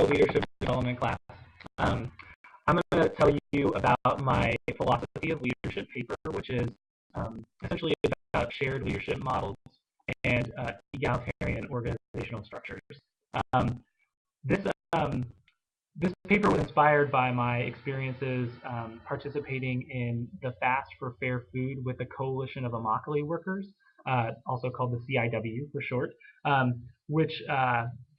leadership development class. I'm going to tell you about my philosophy of leadership paper, which is essentially about shared leadership models and egalitarian organizational structures. This this paper was inspired by my experiences participating in the Fast for Fair Food with a coalition of Immokalee workers, also called the CIW for short, which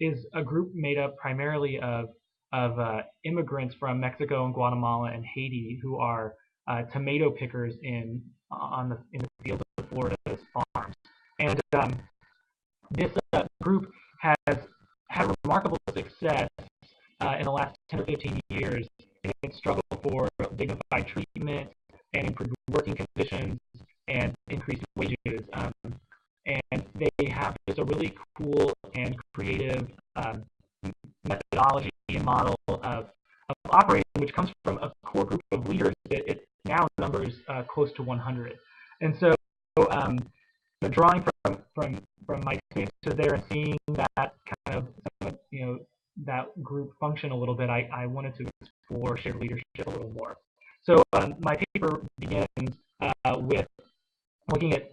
is a group made up primarily of immigrants from Mexico and Guatemala and Haiti who are tomato pickers in the fields of Florida's farms. And this group has had remarkable success in the last 10 or 15 years in its struggle for dignified treatment and improved working conditions and increased wages. And they have just a really cool and creative methodology and model of operating, which comes from a core group of leaders that it now numbers close to 100. And so, drawing from my experiences there and seeing that kind of that group function a little bit, I wanted to explore shared leadership a little more. So my paper begins with looking at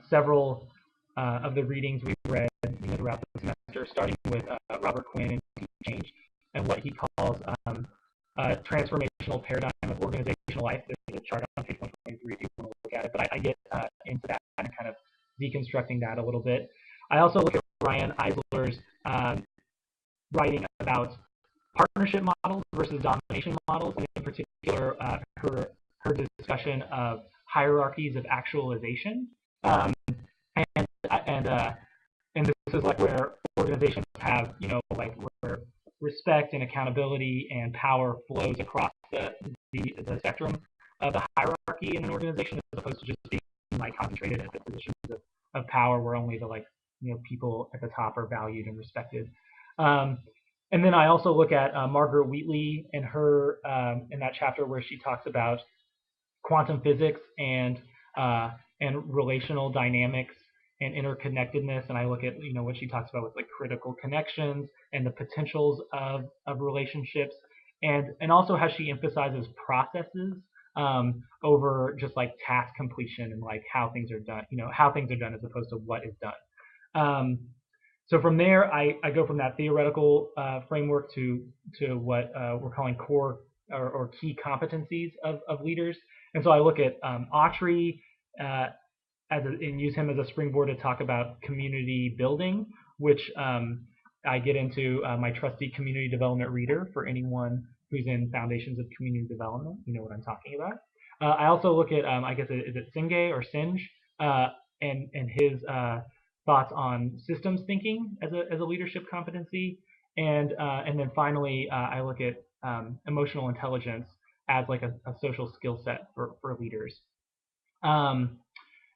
several of the readings we've read throughout the semester, starting with Robert Quinn and Team Change and what he calls transformational paradigm of organizational life. There's a chart on page 123 if you want to look at it, but I get into that and kind of deconstructing that a little bit. I also look at Ryan Eisler's writing about partnership models versus domination models, and in particular her discussion of hierarchies of actualization. And this is like where organizations have, like where respect and accountability and power flows across the spectrum of the hierarchy in an organization, as opposed to just being like concentrated at the positions of power where only the people at the top are valued and respected. And then I also look at Margaret Wheatley and her in that chapter where she talks about quantum physics and relational dynamics and interconnectedness, and I look at what she talks about with like critical connections and the potentials of relationships, and also how she emphasizes processes over just like task completion and like how things are done, how things are done as opposed to what is done. So from there, I go from that theoretical framework to what we're calling core or key competencies of leaders. And so I look at Autry and use him as a springboard to talk about community building, which I get into my trusty community development reader for anyone who's in Foundations of Community Development. You know what I'm talking about. I also look at, I guess, is it Singe or Singe, and his thoughts on systems thinking as a leadership competency, and then finally I look at emotional intelligence as like a social skill set for leaders.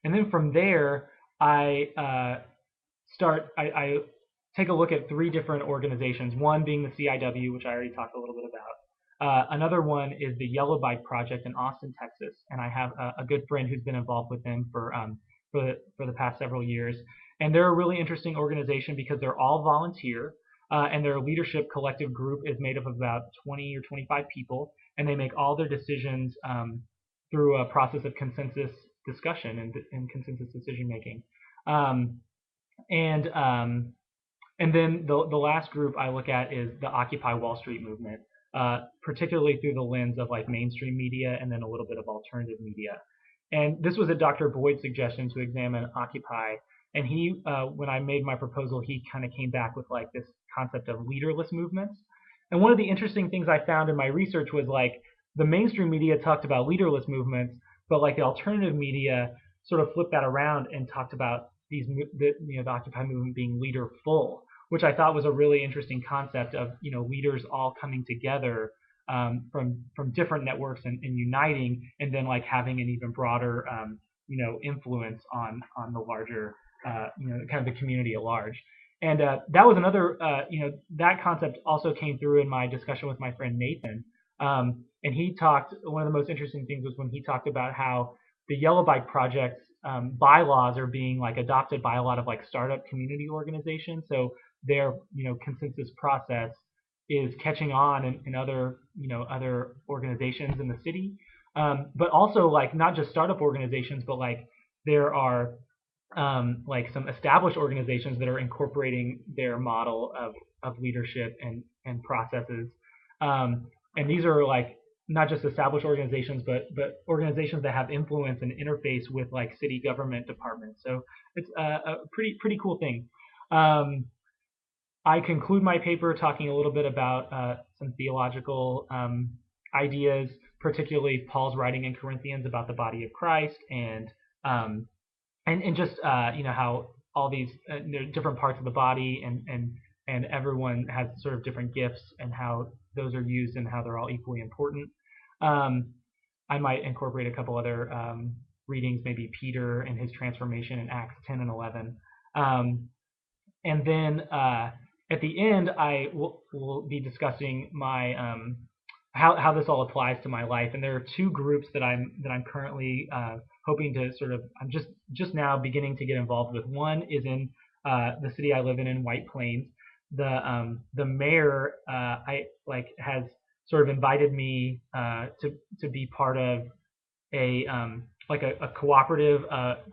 And then from there, I take a look at 3 different organizations, one being the CIW, which I already talked a little bit about. Another one is the Yellow Bike Project in Austin, Texas, and I have a good friend who's been involved with them for the past several years. And they're a really interesting organization because they're all volunteer, and their leadership collective group is made up of about 20 or 25 people, and they make all their decisions through a process of consensus discussion and consensus decision making. And then the last group I look at is the Occupy Wall Street movement, particularly through the lens of like mainstream media and then a little bit of alternative media. And this was at Dr. Boyd's suggestion to examine Occupy. And he, when I made my proposal, he kind of came back with like this concept of leaderless movements. And one of the interesting things I found in my research was like the mainstream media talked about leaderless movements, but like the alternative media sort of flipped that around and talked about the Occupy movement being leaderful, which I thought was a really interesting concept of leaders all coming together from different networks and uniting, and then like having an even broader influence on the larger kind of the community at large. And that was another that concept also came through in my discussion with my friend Nathan. And he talked, one of the most interesting things was when he talked about how the Yellow Bike Project's bylaws are being like adopted by a lot of like startup community organizations. So their consensus process is catching on in other other organizations in the city, but also like not just startup organizations, but like there are like some established organizations that are incorporating their model of leadership and processes. And these are like not just established organizations, but organizations that have influence and interface with like city government departments. So it's a pretty cool thing. I conclude my paper talking a little bit about some theological ideas, particularly Paul's writing in Corinthians about the body of Christ, um, and just how all these different parts of the body and everyone has sort of different gifts and how those are used and how they're all equally important. Um, I might incorporate a couple other readings, maybe Peter and his transformation in Acts 10 and 11. And then at the end, I will be discussing my how this all applies to my life. And there are two groups that I'm currently hoping to sort of I'm just now beginning to get involved with. One is in the city I live in White Plains. The mayor has sort of invited me to be part of a a cooperative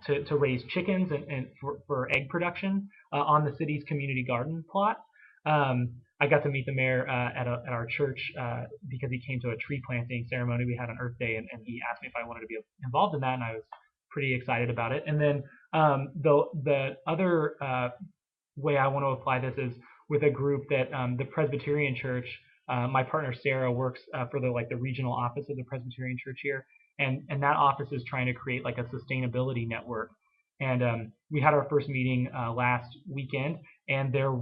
to raise chickens and for egg production on the city's community garden plot. I got to meet the mayor at our church because he came to a tree planting ceremony we had on Earth Day, and he asked me if I wanted to be involved in that, and I was pretty excited about it. And then the other way I want to apply this is with a group that the Presbyterian Church. My partner Sarah works for the regional office of the Presbyterian Church here, and that office is trying to create like a sustainability network. And we had our first meeting last weekend, and there's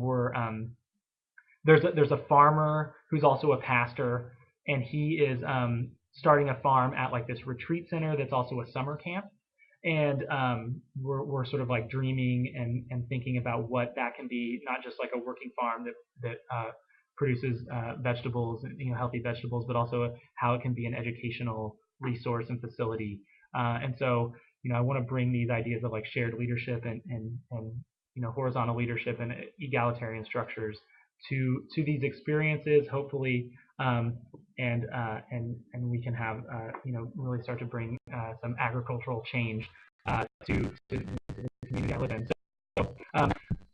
a farmer who's also a pastor, and he is starting a farm at like this retreat center that's also a summer camp. And we're sort of like dreaming and thinking about what that can be, not just like a working farm that produces vegetables, healthy vegetables, but also how it can be an educational resource and facility. And so, I want to bring these ideas of like shared leadership and horizontal leadership and egalitarian structures to these experiences, hopefully, and we can have really start to bring some agricultural change to the community I live in. So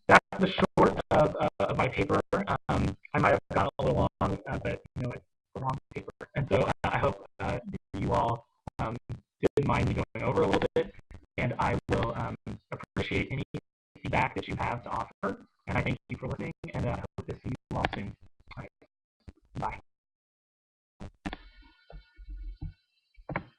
that's the short of my paper. I might have gone a little long, but it's a long paper, and so I hope you all didn't mind me going over a little bit, and I will appreciate any feedback that you have to offer. And I thank you for listening, and I hope to see you all soon. All right. Bye.